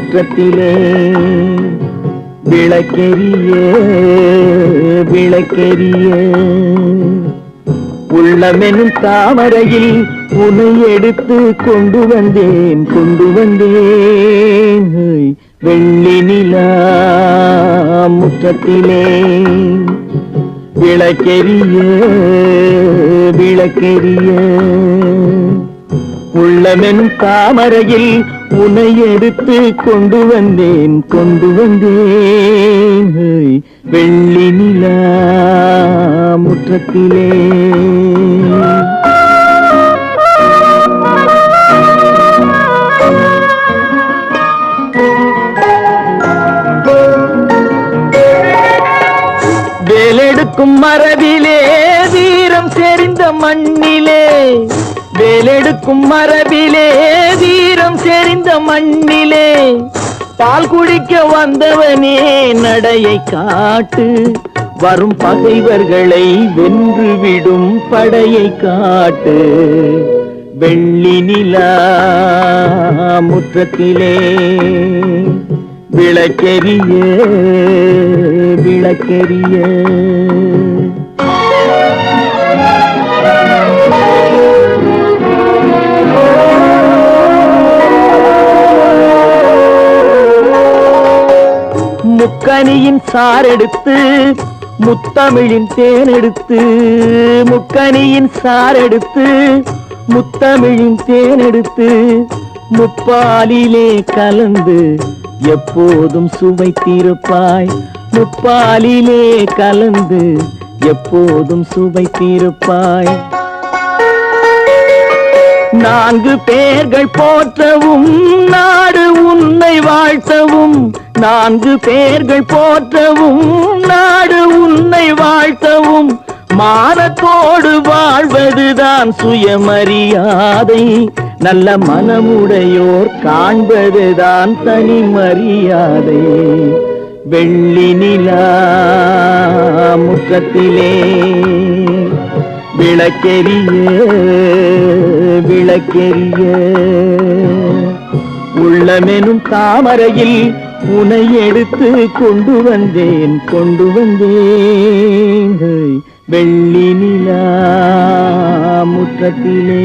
முற்றத்திலே விளக்கெரிய விளக்கெரிய உள்ளமெனும் தாமரையில் உன்னை எடுத்து கொண்டு வந்தேன் வெள்ளி நிலா முற்றத்திலே விளக்கெரிய விளக்கெரிய உள்ளமெனும் தாமரையில் உன்னை எடுத்து கொண்டு வந்தேன் வெள்ளி நிலா முற்றத்திலே. வேலெடுக்கும் மரபிலே வீரம் செறிந்த மண்ணிலே வேலெடுக்கும் மரபிலே வீரம் செறிந்த மண்ணிலே பால் குடிக்க வந்தவனே நடையை காட்டு வரும் பகைவர்களை வென்றுவிடும் படையை காட்டு வெள்ளி நிலா முற்றத்திலே விளக்கெரிய விளக்கெரிய முக்கனியின் சாரெடுத்து முத்தமிழின் தேனெடுத்து முக்கனியின் சாரெடுத்து முத்தமிழின் தேனெடுத்து முப்பாலிலே கலந்து எப்போதும் சுவைத்திருப்பாய் முப்பாலிலே கலந்து எப்போதும் சுவைத்திருப்பாய். 4 பேர்கள் போற்றவும் நாடு உன்னை வாழ்த்தவும் 4 பேர்கள் போற்றவும் நாடு உன்னை வாழ்த்தவும் மானத்தோடு வாழ்வதுதான் சுயமரியாதை நல்ல மனமுடையோர் காண்பதுதான் தனி மரியாதை வெள்ளி நிலா முற்றத்திலே விளக்கெரிய விளக்கெரிய உள்ளமெனும் தாமரையில் உன்னை எடுத்து கொண்டு வந்தேன் வெள்ளி நிலா முற்றத்திலே.